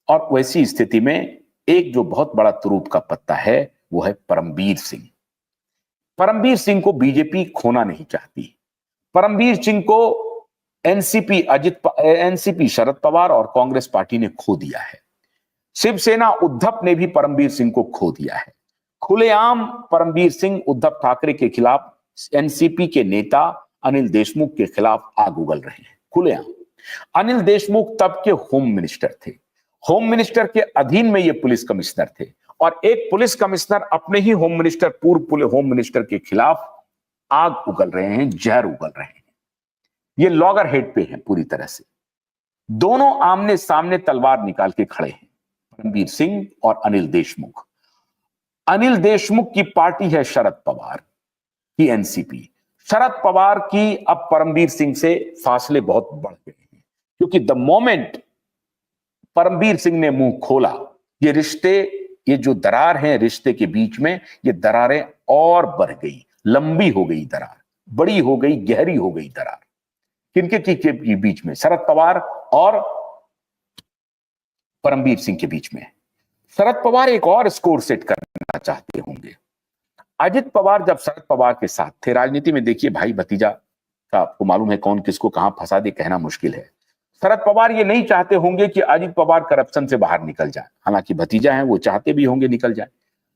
और वैसी स्थिति में एक जो बहुत बड़ा तुरूप का पत्ता है वो है परमबीर सिंह। परमबीर सिंह को बीजेपी खोना नहीं चाहती। परमबीर सिंह को एनसीपी शरद पवार और कांग्रेस पार्टी ने खो दिया है। शिवसेना उद्धव ने भी परमबीर सिंह को खो दिया है। खुलेआम परमबीर सिंह उद्धव ठाकरे के खिलाफ एनसीपी के नेता अनिल देशमुख के खिलाफ आग उगल रहे हैं, खुलेआम। अनिल देशमुख तब के होम मिनिस्टर थे। होम मिनिस्टर के अधीन में ये पुलिस कमिश्नर थे और एक पुलिस कमिश्नर अपने ही पूर्व होम मिनिस्टर के खिलाफ आग उगल रहे हैं, जहर उगल रहे हैं। ये लॉगर हेड पे हैं पूरी तरह से। दोनों आमने सामने तलवार निकाल के खड़े हैं, परमबीर सिंह और अनिल देशमुख। अनिल देशमुख की पार्टी है शरद पवार की एनसीपी। शरद पवार की अब परमबीर सिंह से फासले बहुत बढ़ गए हैं, क्योंकि द मोमेंट परमबीर सिंह ने मुंह खोला, ये जो दरार है रिश्ते के बीच में, ये दरारें और बढ़ गई, लंबी हो गई दरार, बड़ी हो गई, गहरी हो गई दरार। किनके बीच में? शरद पवार और परमबीर सिंह के बीच में। शरद पवार एक और स्कोर सेट करना चाहते होंगे। अजित पवार जब शरद पवार के साथ थे, राजनीति में देखिए भाई भतीजा का आपको मालूम है कौन किसको कहां फंसा दे, कहना मुश्किल है। शरद पवार ये नहीं चाहते होंगे कि अजित पवार करप्शन से बाहर निकल जाए, हालांकि भतीजा हैं वो चाहते भी होंगे निकल जाए,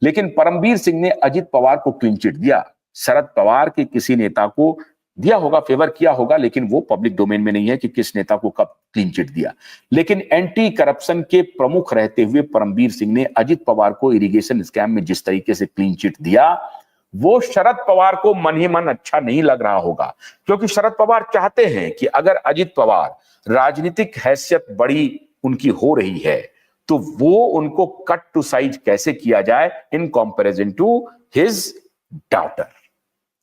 लेकिन परमबीर सिंह ने अजित पवार को क्लीन चिट दिया। शरद पवार के किसी नेता को दिया होगा, फेवर किया होगा, लेकिन वो पब्लिक डोमेन में नहीं है कि किस नेता को कब क्लीन चिट दिया। लेकिन एंटी करप्शन के प्रमुख रहते हुए परमबीर सिंह ने अजित पवार को इरिगेशन स्कैम में जिस तरीके से क्लीन चिट दिया, वो शरद पवार को मन ही मन अच्छा नहीं लग रहा होगा, क्योंकि शरद पवार चाहते हैं कि अगर अजित पवार राजनीतिक हैसियत बड़ी उनकी हो रही है तो वो उनको कट टू साइज कैसे किया जाए in comparison to his daughter.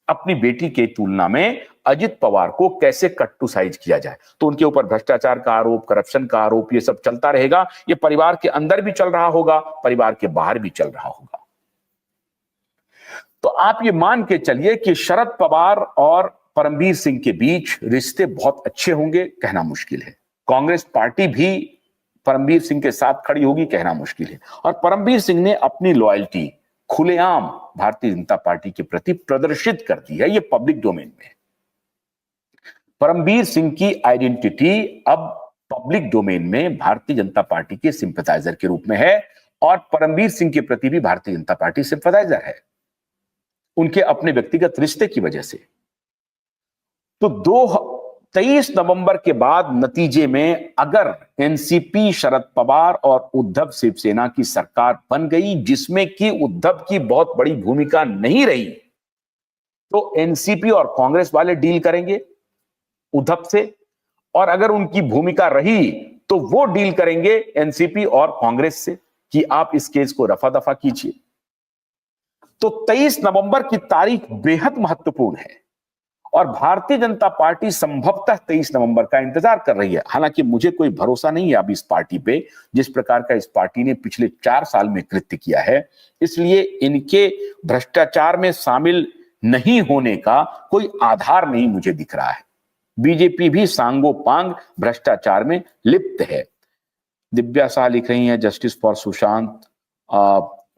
अपनी बेटी के तुलना में अजित पवार को कैसे कट टू साइज किया जाए। तो उनके ऊपर भ्रष्टाचार का आरोप, करप्शन का आरोप, ये सब चलता रहेगा। ये परिवार के अंदर भी चल रहा होगा, परिवार के बाहर भी चल रहा होगा। तो आप ये मान के चलिए कि शरद पवार और परमबीर सिंह के बीच रिश्ते बहुत अच्छे होंगे, कहना मुश्किल है। कांग्रेस पार्टी भी परमबीर सिंह के साथ खड़ी होगी, कहना मुश्किल है। और परमबीर सिंह ने अपनी लॉयल्टी खुलेआम भारतीय जनता पार्टी के प्रति प्रदर्शित कर दी है, ये पब्लिक डोमेन में है। परमबीर सिंह की आइडेंटिटी अब पब्लिक डोमेन में भारतीय जनता पार्टी के सिंपैथाइजर के रूप में है और परमबीर सिंह के प्रति भी भारतीय जनता पार्टी सिंपैथाइजर है, उनके अपने व्यक्तिगत रिश्ते की वजह से। तो 23 नवंबर के बाद नतीजे में अगर एनसीपी शरद पवार और उद्धव शिवसेना की सरकार बन गई, जिसमें कि उद्धव की बहुत बड़ी भूमिका नहीं रही, तो एनसीपी और कांग्रेस वाले डील करेंगे उद्धव से, और अगर उनकी भूमिका रही तो वो डील करेंगे एनसीपी और कांग्रेस से कि आप इस केस को रफा दफा कीजिए। तो 23 नवंबर की तारीख बेहद महत्वपूर्ण है और भारतीय जनता पार्टी संभवतः 23 नवंबर का इंतजार कर रही है। हालांकि मुझे कोई भरोसा नहीं है अब इस पार्टी पे, जिस प्रकार का इस पार्टी ने पिछले 4 साल में कृत्य किया है, इसलिए इनके भ्रष्टाचार में शामिल नहीं होने का कोई आधार नहीं मुझे दिख रहा है। बीजेपी भी सांगोपांग भ्रष्टाचार में लिप्त है। दिव्या शाह लिख रही हैं justice for Sushant,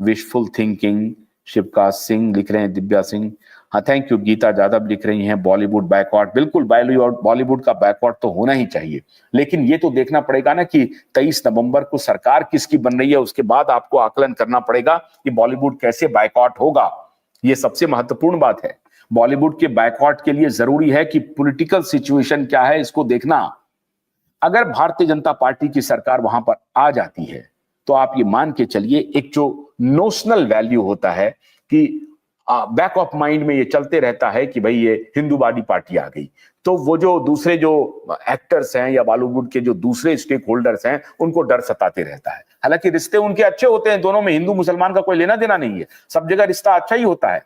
wishful thinking. Shivkash Singh लिख रहे हैं, दिव्या सिंह, हाँ थैंक यू। गीता यादव लिख रही हैं बॉलीवुड बैकआउट। बिल्कुल बॉलीवुड का बैकआउट तो होना ही चाहिए, लेकिन ये तो देखना पड़ेगा ना कि 23 नवंबर को सरकार किसकी बन रही है, उसके बाद आपको आकलन करना पड़ेगा कि बॉलीवुड कैसे बैकआउट होगा। ये सबसे महत्वपूर्ण बात है। बॉलीवुड के बैकआउट के लिए जरूरी है कि पॉलिटिकल सिचुएशन क्या है, इसको देखना। अगर भारतीय जनता पार्टी की सरकार वहां पर आ जाती है तो आप ये मान के चलिए, एक जो नोशनल वैल्यू होता है कि बैक ऑफ माइंड में ये चलते रहता है कि भाई ये हिंदूवादी पार्टी आ गई, तो वो जो दूसरे जो एक्टर्स हैं या बॉलीवुड के जो दूसरे स्टेक होल्डर्स हैं उनको डर सताते रहता है। हालांकि रिश्ते उनके अच्छे होते हैं, दोनों में हिंदू मुसलमान का कोई लेना देना नहीं है, सब जगह रिश्ता अच्छा ही होता है,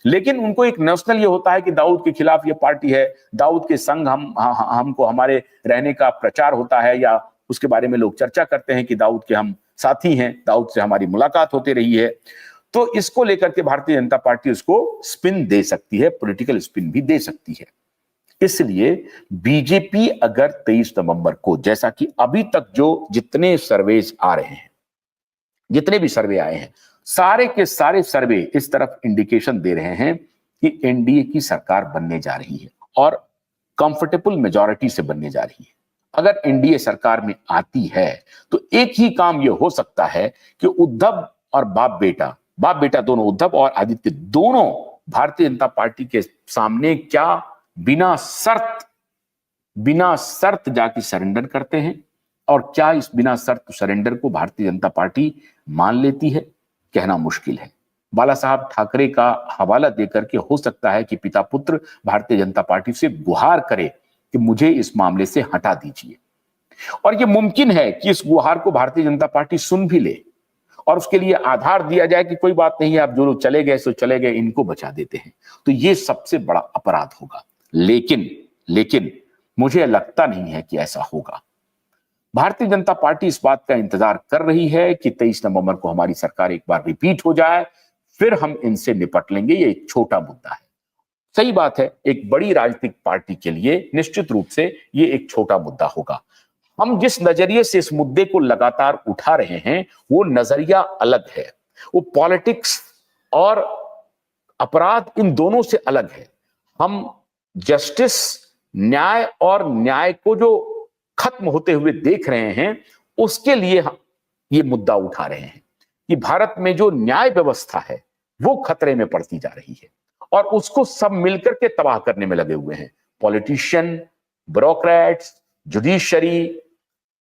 लेकिन उनको एक नेशनल ये होता है कि दाऊद के खिलाफ ये पार्टी है, दाऊद के संग हमको हमारे रहने का प्रचार होता है, या उसके बारे में लोग चर्चा करते हैं कि दाऊद के हम साथी हैं, दाऊद से हमारी मुलाकात होती रही है। तो इसको लेकर के भारतीय जनता पार्टी उसको स्पिन दे सकती है, पॉलिटिकल स्पिन भी दे सकती है। इसलिए बीजेपी अगर 23 नवंबर को, जैसा कि अभी तक जो जितने सर्वेज आ रहे हैं, जितने भी सर्वे आए हैं, सारे के सारे सर्वे इस तरफ इंडिकेशन दे रहे हैं कि एनडीए की सरकार बनने जा रही है और कंफर्टेबल मेजॉरिटी से बनने जा रही है। अगर एनडीए सरकार में आती है तो एक ही काम यह हो सकता है कि उद्धव और बाप बेटा दोनों, उद्धव और आदित्य दोनों भारतीय जनता पार्टी के सामने क्या बिना शर्त जाके सरेंडर करते हैं, और क्या इस बिना शर्त सरेंडर को भारतीय जनता पार्टी मान लेती है, कहना मुश्किल है। बाला साहब ठाकरे का हवाला देकर के हो सकता है कि पिता पुत्र भारतीय जनता पार्टी से गुहार करे कि मुझे इस मामले से हटा दीजिए, और यह मुमकिन है कि इस गुहार को भारतीय जनता पार्टी सुन भी ले और उसके लिए आधार दिया जाए कि कोई बात नहीं है, अब जो लोग चले गए सो चले गए, इनको बचा देते हैं। तो यह सबसे बड़ा अपराध होगा। लेकिन मुझे लगता नहीं है कि ऐसा होगा। भारतीय जनता पार्टी इस बात का इंतजार कर रही है कि 23 नवंबर को हमारी सरकार एक बार रिपीट हो जाए, फिर हम इनसे निपट लेंगे। ये एक छोटा मुद्दा है, सही बात है, एक बड़ी राजनीतिक पार्टी के लिए निश्चित रूप से ये एक छोटा मुद्दा होगा। हम जिस नजरिए से इस मुद्दे को लगातार उठा रहे हैं वो नजरिया अलग है, वो पॉलिटिक्स और अपराध इन दोनों से अलग है। हम जस्टिस, न्याय और न्याय को जो खत्म होते हुए देख रहे हैं उसके लिए हम ये मुद्दा उठा रहे हैं कि भारत में जो न्याय व्यवस्था है वो खतरे में पड़ती जा रही है और उसको सब मिलकर के तबाह करने में लगे हुए हैं। Politician, bureaucrats, judiciary,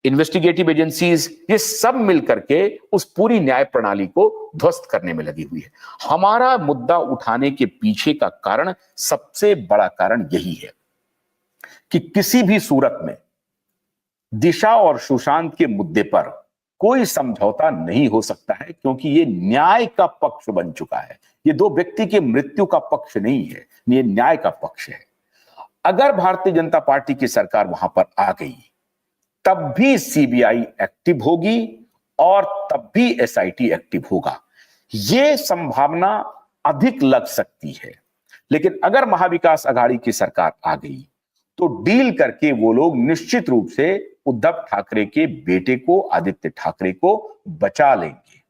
investigative agencies, ये सब मिलकर के उस पूरी न्याय प्रणाली को ध्वस्त करने में लगी हुई है। हमारा मुद्दा उठाने के पीछे का कारण, सबसे बड़ा कारण यही है कि किसी भी सूरत में दिशा और सुशांत के मुद्दे पर कोई समझौता नहीं हो सकता है, क्योंकि ये न्याय का पक्ष बन चुका है। ये दो व्यक्ति के मृत्यु का पक्ष नहीं है, ये न्याय का पक्ष है। अगर भारतीय जनता पार्टी की सरकार वहां पर आ गई तब भी सीबीआई एक्टिव होगी और तब भी एसआईटी एक्टिव होगा। यह संभावना अधिक लग सकती है। लेकिन अगर महाविकास अघाड़ी की सरकार आ गई तो डील करके वो लोग निश्चित रूप से उद्धव ठाकरे के बेटे को, आदित्य ठाकरे को बचा लेंगे,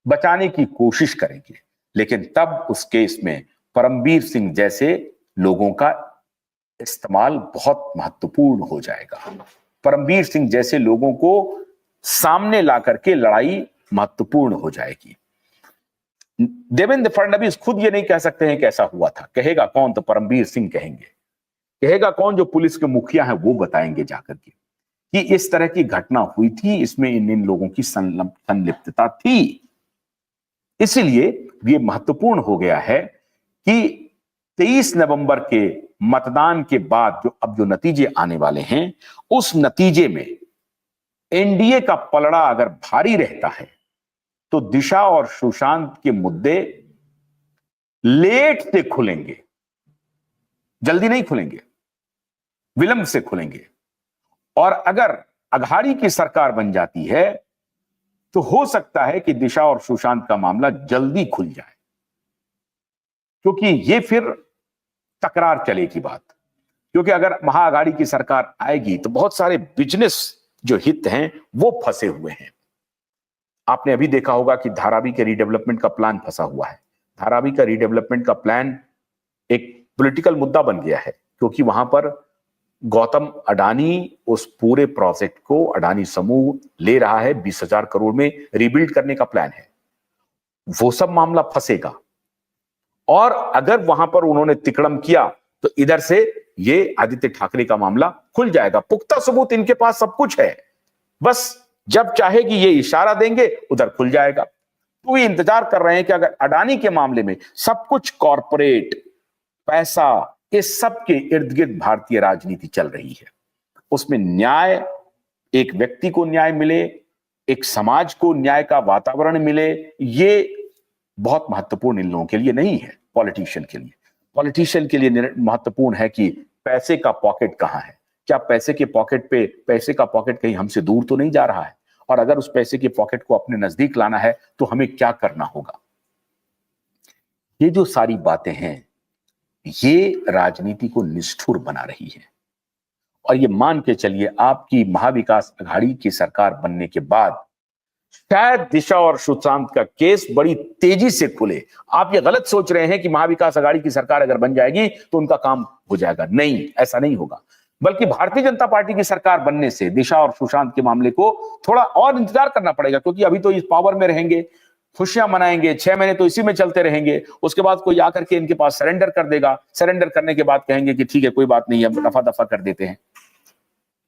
बचाने की कोशिश करेंगे। लेकिन तब उस केस में परमबीर सिंह जैसे लोगों का इस्तेमाल बहुत महत्वपूर्ण हो जाएगा। परमबीर सिंह जैसे लोगों को सामने ला करके लड़ाई महत्वपूर्ण हो जाएगी। देवेंद्र फडणवीस खुद ये नहीं कह सकते हैं कि ऐसा हुआ था। कहेगा कौन? तो परमबीर सिंह कहेंगे। कहेगा कौन? जो पुलिस के मुखिया हैं वो बताएंगे जाकर के कि इस तरह की घटना हुई थी, इसमें इन लोगों की संलिप्तता थी। इसीलिए ये महत्वपूर्ण हो गया है कि 23 नवंबर के मतदान के बाद जो नतीजे आने वाले हैं, उस नतीजे में एनडीए का पलड़ा अगर भारी रहता है तो दिशा और सुशांत के मुद्दे लेट से खुलेंगे, जल्दी नहीं खुलेंगे, विलंब से खुलेंगे। और अगर अघाड़ी की सरकार बन जाती है तो हो सकता है कि दिशा और सुशांत का मामला जल्दी खुल जाए, क्योंकि ये फिर तकरार चलेगी बात। क्योंकि अगर महाअघाड़ी की सरकार आएगी तो बहुत सारे बिजनेस जो हित हैं वो फंसे हुए हैं। आपने अभी देखा होगा कि धारावी के रीडेवलपमेंट का प्लान फंसा हुआ है। धारावी का रीडेवलपमेंट का प्लान एक पॉलिटिकल मुद्दा बन गया है, क्योंकि वहां पर गौतम अडानी उस पूरे प्रोजेक्ट को, अडानी समूह ले रहा है, 20,000 करोड़ में रीबिल्ड करने का प्लान है। वो सब मामला फंसेगा और अगर वहां पर उन्होंने तिकड़म किया तो इधर से ये आदित्य ठाकरे का मामला खुल जाएगा। पुख्ता सबूत इनके पास सब कुछ है, बस जब चाहेगी ये इशारा देंगे उधर खुल जाएगा। तो ये इंतजार कर रहे हैं कि अगर अडानी के मामले में सब कुछ कॉरपोरेट पैसा, इस सब के इर्द गिर्द भारतीय राजनीति चल रही है, उसमें न्याय, एक व्यक्ति को न्याय मिले, एक समाज को न्याय का वातावरण मिले, ये बहुत महत्वपूर्ण इन लोगों के लिए नहीं है। पॉलिटिशियन के लिए, पॉलिटिशियन के लिए महत्वपूर्ण है कि पैसे का पॉकेट कहां है, क्या पैसे के पॉकेट पे, पैसे का पॉकेट कहीं हमसे दूर तो नहीं जा रहा है, और अगर उस पैसे के पॉकेट को अपने नजदीक लाना है तो हमें क्या करना होगा। ये जो सारी बातें हैं ये राजनीति को निष्ठुर बना रही है। और ये मान के चलिए, आपकी महाविकास अघाड़ी की सरकार बनने के बाद शायद दिशा और सुशांत का केस बड़ी तेजी से खुले। आप ये गलत सोच रहे हैं कि महाविकास अघाड़ी की सरकार अगर बन जाएगी तो उनका काम हो जाएगा। नहीं, ऐसा नहीं होगा। बल्कि भारतीय जनता पार्टी की सरकार बनने से दिशा और सुशांत के मामले को थोड़ा और इंतजार करना पड़ेगा, क्योंकि अभी तो इस पावर में रहेंगे, खुशियां मनाएंगे, 6 महीने तो इसी में चलते रहेंगे। उसके बाद कोई आकर के इनके पास सरेंडर कर देगा। सरेंडर करने के बाद कहेंगे कि ठीक है, कोई बात नहीं है, दफा दफा कर देते हैं।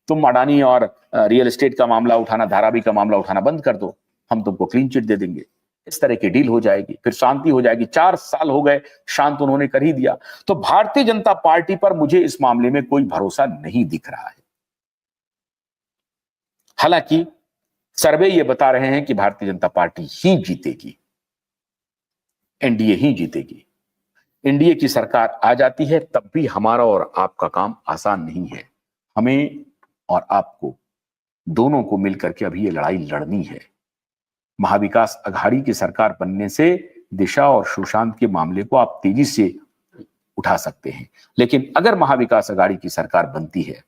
तुम अडानी और रियल एस्टेट का मामला उठाना, धारावी का मामला उठाना बंद कर दो, हम तुमको क्लीन चिट दे देंगे। इस तरह की डील हो जाएगी, फिर शांति हो जाएगी। 4 साल हो गए, शांत उन्होंने कर ही दिया। तो भारतीय जनता पार्टी पर मुझे इस मामले में कोई भरोसा नहीं दिख रहा है। हालांकि सर्वे ये बता रहे हैं कि भारतीय जनता पार्टी ही जीतेगी, एनडीए ही जीतेगी। एनडीए की सरकार आ जाती है तब भी हमारा और आपका काम आसान नहीं है। हमें और आपको दोनों को मिलकर के अभी ये लड़ाई लड़नी है। महाविकास अघाड़ी की सरकार बनने से दिशा और सुशांत के मामले को आप तेजी से उठा सकते हैं, लेकिन अगर महाविकास अघाड़ी की सरकार बनती है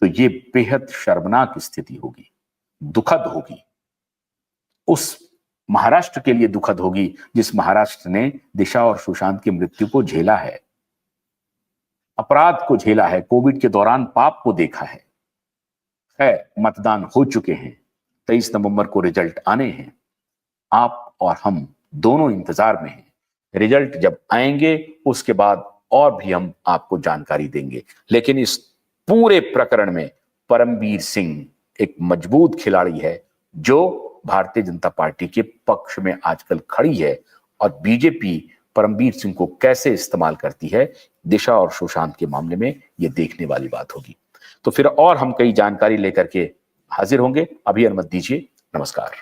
तो ये बेहद शर्मनाक स्थिति होगी, दुखद होगी। उस महाराष्ट्र के लिए दुखद होगी जिस महाराष्ट्र ने दिशा और सुशांत की मृत्यु को झेला है, अपराध को झेला है, कोविड के दौरान पाप को देखा है। मतदान हो चुके हैं, 23 नवंबर को रिजल्ट आने हैं। आप और हम दोनों इंतजार में हैं। रिजल्ट जब आएंगे उसके बाद और भी हम आपको जानकारी देंगे। लेकिन इस पूरे प्रकरण में परमबीर सिंह एक मजबूत खिलाड़ी है जो भारतीय जनता पार्टी के पक्ष में आजकल खड़ी है, और बीजेपी परमबीर सिंह को कैसे इस्तेमाल करती है दिशा और सुशांत के मामले में, यह देखने वाली बात होगी। तो फिर और हम कई जानकारी लेकर के हाजिर होंगे। अभी अनुमति दीजिए, नमस्कार।